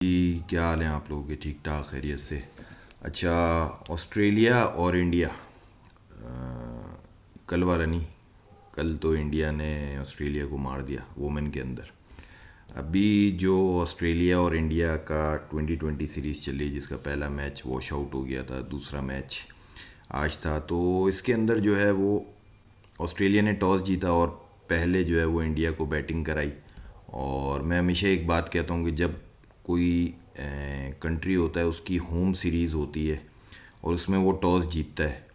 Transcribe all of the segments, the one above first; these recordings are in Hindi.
जी, क्या हाल है आप लोगों के? ठीक ठाक, खैरियत से? अच्छा, ऑस्ट्रेलिया और इंडिया, कल वाला नहीं, कल तो इंडिया ने ऑस्ट्रेलिया को मार दिया वोमेन के अंदर। अभी जो ऑस्ट्रेलिया और इंडिया का 2020 सीरीज़ चल रही है, जिसका पहला मैच वॉश आउट हो गया था, दूसरा मैच आज था, तो इसके अंदर जो है वो ऑस्ट्रेलिया ने टॉस जीता और पहले जो है वो इंडिया को बैटिंग कराई। और मैं हमेशा एक बात कहता हूँ कि जब कोई कंट्री होता है, उसकी होम सीरीज़ होती है और उसमें वो टॉस जीतता है,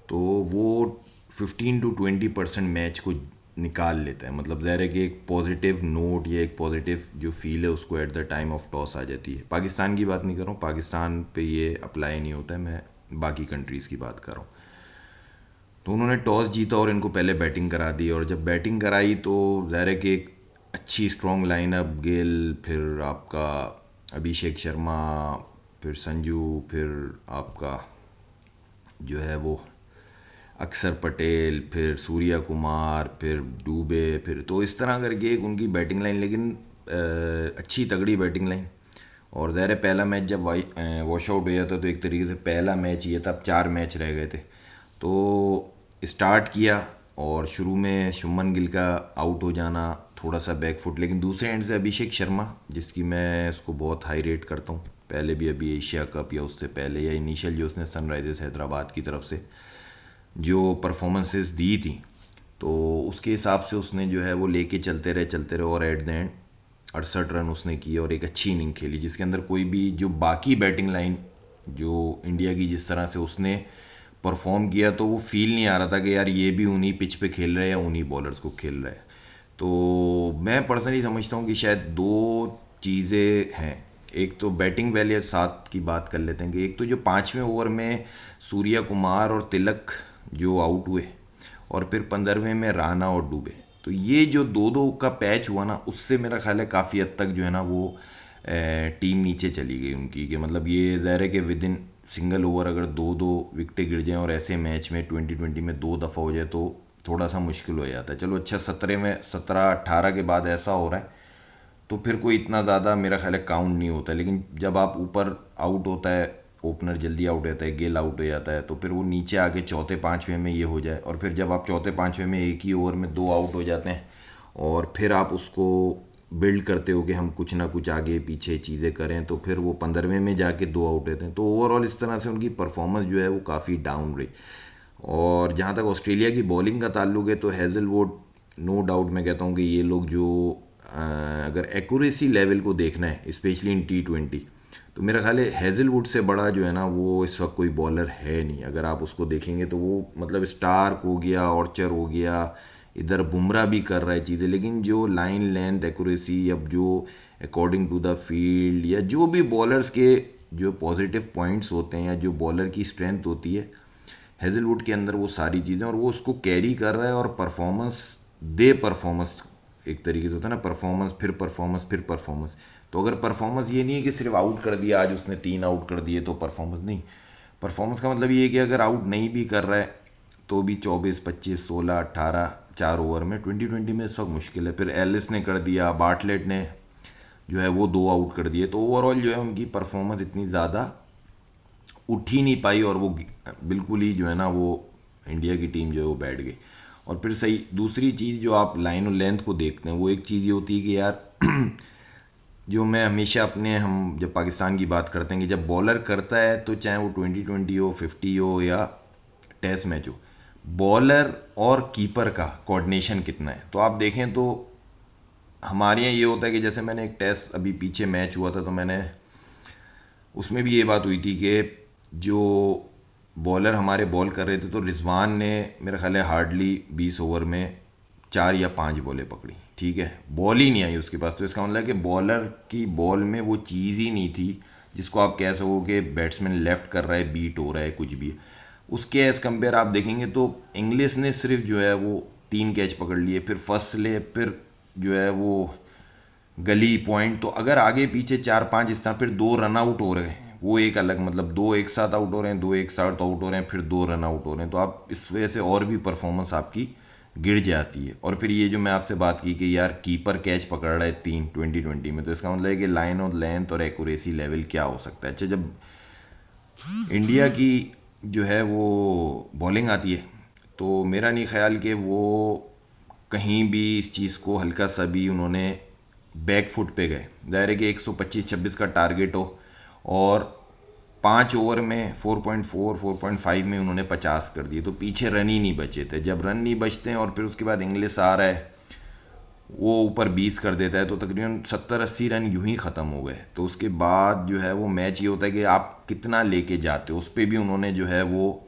तो वो 15 to 20% मैच को निकाल लेता है। मतलब ज़ाहिर है कि एक पॉजिटिव नोट या एक पॉजिटिव जो फील है उसको at the time of toss आ जाती है। पाकिस्तान की बात नहीं कर रहा हूँ, पाकिस्तान पे ये अप्लाई नहीं होता है, मैं बाकी कंट्रीज़ की बात कर रहा हूँ। तो उन्होंने टॉस जीता और इनको पहले बैटिंग करा दी, और जब बैटिंग कराई तो ज़ाहिर है कि एक अच्छी स्ट्रॉन्ग लाइनअप, गिल, फिर आपका अभिषेक शर्मा, फिर संजू, फिर आपका जो है वो अक्षर पटेल, फिर सूर्या कुमार, फिर डूबे, फिर तो इस तरह करके एक उनकी बैटिंग लाइन, लेकिन अच्छी तगड़ी बैटिंग लाइन। और ज़ाहिर है पहला मैच जब वॉश आउट हो गया था, तो एक तरीके से पहला मैच ये था, अब 4 मैच रह गए थे। तो स्टार्ट किया और शुरू में शुभमन गिल का आउट हो जाना, थोड़ा सा बैकफुट, लेकिन दूसरे एंड से अभिषेक शर्मा, जिसकी मैं उसको बहुत हाई रेट करता हूँ, पहले भी अभी एशिया कप या उससे पहले या इनिशियल जो उसने सनराइजर्स हैदराबाद की तरफ से जो परफॉर्मेंसेस दी थी, तो उसके हिसाब से उसने जो है वो लेके चलते रहे और एट द एंड 68 रन उसने किए और एक अच्छी इनिंग खेली, जिसके अंदर कोई भी जो बाकी बैटिंग लाइन जो इंडिया की जिस तरह से उसने परफॉर्म किया, तो वो फील नहीं आ रहा था कि यार ये भी उन्हीं पिच पे खेल रहे हैं या उन्हीं बॉलर्स को खेल रहे हैं। तो मैं पर्सनली समझता हूँ कि शायद दो चीज़ें हैं। एक तो बैटिंग पहले साथ की बात कर लेते हैं कि एक तो जो 5वें ओवर में सूर्या कुमार और तिलक जो आउट हुए, और फिर 15वें में राणा और डूबे, तो ये जो दो दो का पैच हुआ ना, उससे मेरा ख्याल है काफ़ी हद तक जो है ना वो टीम नीचे चली गई उनकी। कि मतलब ये ज़ाहिर है कि विद इन सिंगल ओवर अगर दो दो विकटें गिर जाएं, और ऐसे मैच में 2020 में 2 दफ़ा हो जाए, तो थोड़ा सा मुश्किल हो जाता है। चलो अच्छा, 17 में 17-18 के बाद ऐसा हो रहा है तो फिर कोई इतना ज़्यादा मेरा ख्याल है काउंट नहीं होता है। लेकिन जब आप ऊपर आउट होता है, ओपनर जल्दी आउट हो जाता है, गिल आउट हो जाता है, तो फिर वो नीचे आके चौथे पाँचवें में ये हो जाए, और फिर जब आप चौथे पाँचवें में एक ही ओवर में 2 आउट हो जाते हैं, और फिर आप उसको बिल्ड करते हो कि हम कुछ ना कुछ आगे पीछे चीज़ें करें, तो फिर वो 15वें में जाके 2 आउट होते हैं। तो ओवरऑल इस तरह से उनकी परफॉर्मेंस जो है वो काफ़ी डाउन रही। और जहाँ तक ऑस्ट्रेलिया की बॉलिंग का ताल्लुक है, तो हैज़लवुड, नो डाउट मैं कहता हूँ कि ये लोग जो अगर एक्यूरेसी लेवल को देखना है, स्पेशली इन T20, तो मेरा ख्याल है हैज़लवुड से बड़ा जो है ना वो इस वक्त कोई बॉलर है नहीं। अगर आप उसको देखेंगे तो वो मतलब स्टार्क हो गया, ऑर्चर हो गया, इधर बुमराह भी कर रहा है चीज़ें, लेकिन जो लाइन लेंथ एक्यूरेसी, अब जो अकॉर्डिंग टू द फील्ड, या जो भी बॉलर्स के जो पॉजिटिव पॉइंट्स होते हैं या जो बॉलर की स्ट्रेंथ होती है, हेजलवुड के अंदर वो सारी चीज़ें, और वो उसको कैरी कर रहा है। और परफॉर्मेंस दे परफॉर्मेंस एक तरीके से होता है ना, परफॉर्मेंस फिर परफॉर्मेंस फिर परफॉर्मेंस। तो अगर परफॉर्मेंस ये नहीं है कि सिर्फ आउट कर दिया, आज उसने 3 आउट कर दिए तो परफॉर्मेंस नहीं। परफॉर्मेंस का मतलब ये है कि अगर आउट नहीं भी कर रहा है तो भी 24, 25, 16, 18 4 ओवर में 2020 में इस वक्त मुश्किल है। फिर एलिस ने कर दिया, बार्टलेट ने जो है वो 2 आउट कर दिए, तो ओवरऑल जो है उनकी परफॉर्मेंस इतनी ज़्यादा उठ ही नहीं पाई, और वो बिल्कुल ही जो है ना वो इंडिया की टीम जो है वो बैठ गई। और फिर सही दूसरी चीज़ जो आप लाइन और लेंथ को देखते हैं, वो एक चीज़ ये होती है कि यार जो मैं हमेशा अपने, हम जब पाकिस्तान की बात करते हैं कि जब बॉलर करता है, तो चाहे वो 2020 हो, 50 हो, या टेस्ट मैच हो, बॉलर और कीपर का कोऑर्डिनेशन कितना है। तो आप देखें तो हमारे यहाँ ये होता है कि जैसे मैंने एक टेस्ट अभी पीछे मैच हुआ था, तो मैंने उसमें भी ये बात हुई थी कि जो बॉलर हमारे बॉल कर रहे थे, तो रिजवान ने मेरा ख्याल है हार्डली 20 ओवर में 4 या 5 बॉलें पकड़ी, ठीक है, बॉल ही नहीं आई उसके पास। तो इसका मतलब है कि बॉलर की बॉल में वो चीज़ ही नहीं थी जिसको आप कह सको कि बैट्समैन लेफ्ट कर रहा है, बीट हो रहा है, कुछ भी है। उसके एज़ कम्पेयर आप देखेंगे तो इंग्लिश ने सिर्फ जो है वो 3 कैच पकड़ लिए, फिर फर्स्ट ले, फिर जो है वो गली पॉइंट। तो अगर आगे पीछे 4-5 इस तरह, फिर 2 रन आउट हो रहे हैं, वो एक अलग, मतलब 2 एक साथ आउट हो रहे हैं, 2 एक साथ आउट हो रहे हैं, फिर 2 रन आउट हो रहे हैं, तो आप इस वजह से और भी परफॉर्मेंस आपकी गिर जाती है। और फिर ये जो मैं आपसे बात की कि यार कीपर कैच पकड़ रहा है 2020 में, तो इसका मतलब है कि लाइन और लेंथ और एक्यूरेसी लेवल क्या हो सकता है। अच्छा, जब इंडिया की जो है वो बॉलिंग आती है तो मेरा नहीं ख्याल कि वो कहीं भी इस चीज़ को हल्का सा भी उन्होंने बैक फुट पे गए। ज़ाहिर है कि 125-26 का टारगेट हो और 5 ओवर में 4.4 4.5 में उन्होंने 50 कर दिए, तो पीछे रन ही नहीं बचे थे। जब रन नहीं बचते हैं और फिर उसके बाद इंग्लिश आ रहा है वो ऊपर 20 कर देता है, तो तकरीबन 70-80 रन यूं ही ख़त्म हो गए। तो उसके बाद जो है वो मैच ये होता है कि आप कितना लेके जाते हो। उस पर भी उन्होंने जो है वो,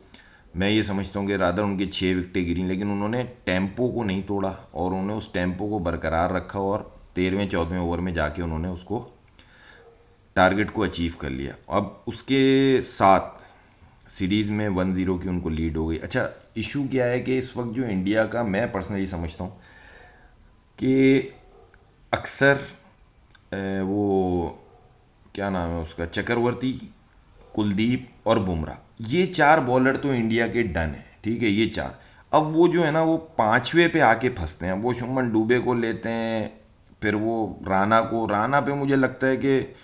मैं ये समझता हूँ कि रादर उनकी 6 विकेटें गिरी, लेकिन उन्होंने टेम्पो को नहीं तोड़ा और उन्होंने उस टेम्पो को बरकरार रखा और 13वें 14वें ओवर में जाके उन्होंने उसको टारगेट को अचीव कर लिया। अब उसके साथ सीरीज़ में 1-0 की उनको लीड हो गई। अच्छा, इशू क्या है कि इस वक्त जो इंडिया का, मैं पर्सनली समझता हूँ कि अक्सर वो क्या नाम है उसका, चक्रवर्ती, कुलदीप और बुमराह, ये 4 बॉलर तो इंडिया के डन है, ठीक है, ये 4। अब वो जो है ना वो 5वें पे आके फंसते हैं। वो शुभमन डुबे को लेते हैं, फिर वो राना पे मुझे लगता है कि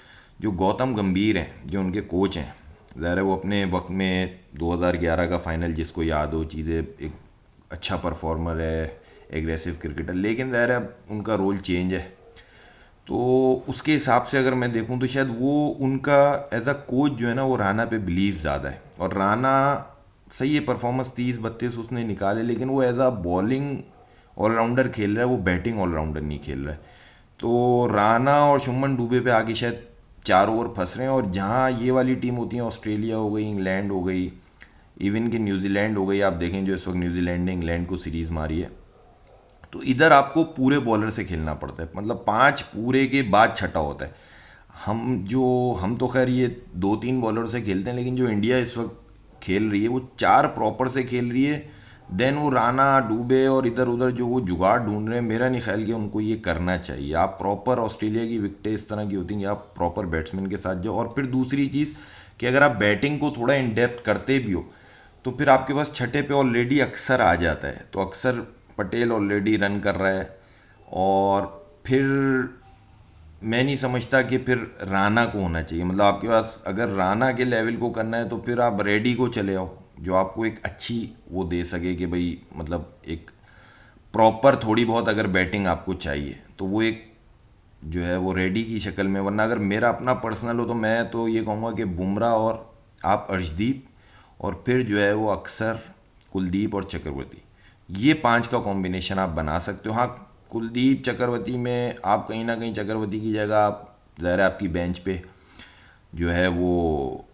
जो गौतम गंभीर हैं जो उनके कोच हैं, ज़ाहिर है वो अपने वक्त में 2011 का फाइनल जिसको याद हो चीज़ें, एक अच्छा परफॉर्मर है, एग्रेसिव क्रिकेटर, लेकिन ज़ाहिर है उनका रोल चेंज है। तो उसके हिसाब से अगर मैं देखूं तो शायद वो उनका एज अ कोच जो है ना वो राना पे बिलीव ज़्यादा है। और राना सही है, परफॉर्मेंस 30-32 उसने निकाले, लेकिन वो एज अ बॉलिंग ऑलराउंडर खेल रहा है, वो बैटिंग ऑलराउंडर नहीं खेल रहा है। तो राना और शुभमन डुबे पे आगे शायद 4 ओवर फंस रहे हैं। और जहाँ ये वाली टीम होती है, ऑस्ट्रेलिया हो गई, इंग्लैंड हो गई, इवन कि न्यूजीलैंड हो गई, आप देखें जो इस वक्त न्यूजीलैंड ने इंग्लैंड को सीरीज़ मारी है, तो इधर आपको पूरे बॉलर से खेलना पड़ता है, मतलब 5 पूरे के बाद छठा होता है। हम तो खैर ये 2-3 बॉलर से खेलते हैं, लेकिन जो इंडिया इस वक्त खेल रही है वो 4 प्रॉपर से खेल रही है। देन वो राना, डूबे और इधर उधर जो वो जुगाड़ ढूंढ रहे हैं, मेरा नहीं ख्याल कि उनको ये करना चाहिए। आप प्रॉपर, ऑस्ट्रेलिया की विकेटें इस तरह की होती हैं, आप प्रॉपर बैट्समैन के साथ जाओ। और फिर दूसरी चीज़ कि अगर आप बैटिंग को थोड़ा इन डेप्थ करते भी हो तो फिर आपके पास छठे पे ऑलरेडी अक्सर आ जाता है। तो अक्सर पटेल ऑलरेडी रन कर रहा है, और फिर मैं नहीं समझता कि फिर राना को होना चाहिए। मतलब आपके पास अगर राना के लेवल को करना है तो फिर आप रेडी को चले आओ, जो आपको एक अच्छी वो दे सके कि भाई मतलब एक प्रॉपर थोड़ी बहुत अगर बैटिंग आपको चाहिए तो वो एक जो है वो रेडी की शक्ल में। वरना अगर मेरा अपना पर्सनल हो तो मैं तो ये कहूँगा कि बुमराह और आप अर्शदीप, और फिर जो है वो अक्सर कुलदीप और चक्रवर्ती, ये 5 का कॉम्बिनेशन आप बना सकते हो। हाँ, कुलदीप चक्रवर्ती में आप कहीं ना कहीं चक्रवर्ती की जगह आप, ज़ाहिर है आपकी बेंच पे जो है वो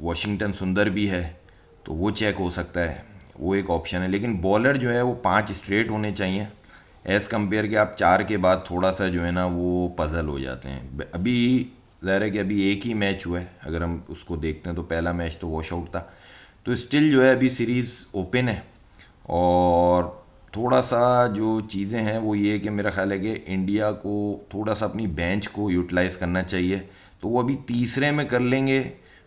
वॉशिंगटन सुंदर भी है, तो वो चेक हो सकता है, वो एक ऑप्शन है। लेकिन बॉलर जो है वो 5 स्ट्रेट होने चाहिए, एज़ कम्पेयर के आप 4 के बाद थोड़ा सा जो है ना वो पजल हो जाते हैं। अभी ज़ाहिर है कि अभी एक ही मैच हुआ है, अगर हम उसको देखते हैं तो पहला मैच तो वॉश आउट था। तो स्टिल जो है अभी सीरीज़ ओपन है, और थोड़ा सा जो चीज़ें हैं वो ये है कि मेरा ख्याल है कि इंडिया को थोड़ा सा अपनी बेंच को यूटिलाइज़ करना चाहिए। तो वो अभी तीसरे में कर लेंगे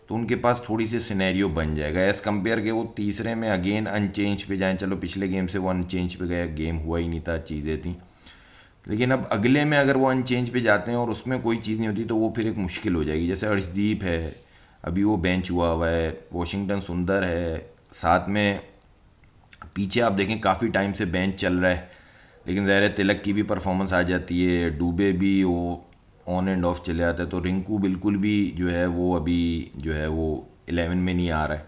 तो उनके पास थोड़ी सी सिनेरियो बन जाएगा, एज़ कम्पेयर के वो तीसरे में अगेन अनचेंज पे जाएं। चलो पिछले गेम से वो अनचेंज पे गया, गेम हुआ ही नहीं था, चीज़ें थी, लेकिन अब अगले में अगर वो अनचेंज पे जाते हैं और उसमें कोई चीज़ नहीं होती तो वो फिर एक मुश्किल हो जाएगी। जैसे अर्शदीप है, अभी वो बेंच हुआ है, वॉशिंगटन सुंदर है, साथ में पीछे आप देखें काफ़ी टाइम से बेंच चल रहा है, लेकिन ज़ाहिर है तिलक की भी परफॉर्मेंस आ जाती है, डूबे भी वो ऑन एंड ऑफ चले जाता है, तो रिंकू बिल्कुल भी जो है वो अभी जो है वो 11 में नहीं आ रहा है।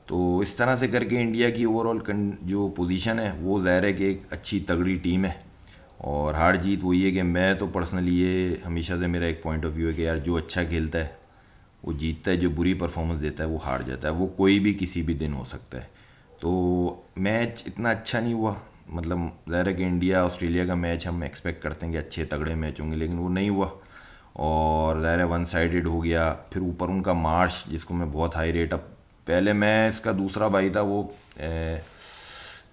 तो इस तरह से करके इंडिया की ओवरऑल जो पोजीशन है वो ज़ाहिर है कि एक अच्छी तगड़ी टीम है। और हार जीत वही है कि मैं तो पर्सनली ये हमेशा से मेरा एक पॉइंट ऑफ व्यू है कि यार जो अच्छा खेलता है वो जीतता है, जो बुरी परफॉर्मेंस देता है वो हार जाता है, वो कोई भी किसी भी दिन हो सकता है। तो मैच इतना अच्छा नहीं हुआ, मतलब ज़ाहिर है कि इंडिया ऑस्ट्रेलिया का मैच हम एक्सपेक्ट करते हैं कि अच्छे तगड़े मैच होंगे, लेकिन वो नहीं हुआ, और ज़ाहिर है वन साइडेड हो गया। फिर ऊपर उनका मार्श जिसको मैं बहुत हाई रेट, अब पहले मैं इसका दूसरा भाई था वो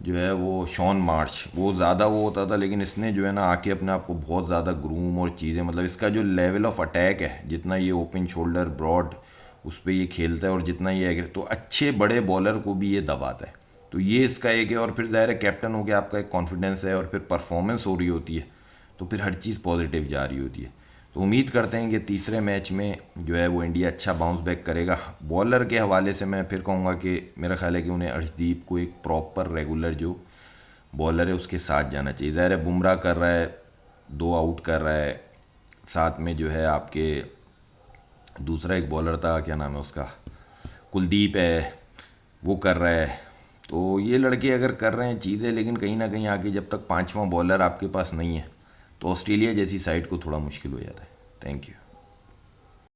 जो है वो शॉन मार्च, वो ज़्यादा वो होता था, लेकिन इसने जो है ना आके अपने आप को बहुत ज़्यादा ग्रूम और चीज़ें, मतलब इसका जो लेवल ऑफ अटैक है, जितना ये ओपन शोल्डर ब्रॉड उस पर ये खेलता है और जितना ये तो अच्छे बड़े बॉलर को भी ये दबाता है। तो ये इसका एक है। और फिर ज़ाहिर है कैप्टन हो गया, आपका एक कॉन्फिडेंस है और फिर परफॉर्मेंस हो रही होती है, तो फिर हर चीज़ पॉजिटिव जा रही होती है। तो उम्मीद करते हैं कि तीसरे मैच में जो है वो इंडिया अच्छा बाउंस बैक करेगा। बॉलर के हवाले से मैं फिर कहूँगा कि मेरा ख्याल है कि उन्हें अर्शदीप को एक प्रॉपर रेगुलर जो बॉलर है उसके साथ जाना चाहिए। ज़ाहिर है बुमराह कर रहा है, 2 आउट कर रहा है, साथ में जो है आपके दूसरा एक बॉलर था, क्या नाम है उसका, कुलदीप है, वो कर रहा है। तो ये लड़के अगर कर रहे हैं चीज़ें, लेकिन कहीं ना कहीं आगे जब तक पांचवा बॉलर आपके पास नहीं है तो ऑस्ट्रेलिया जैसी साइड को थोड़ा मुश्किल हो जाता है। Thank you.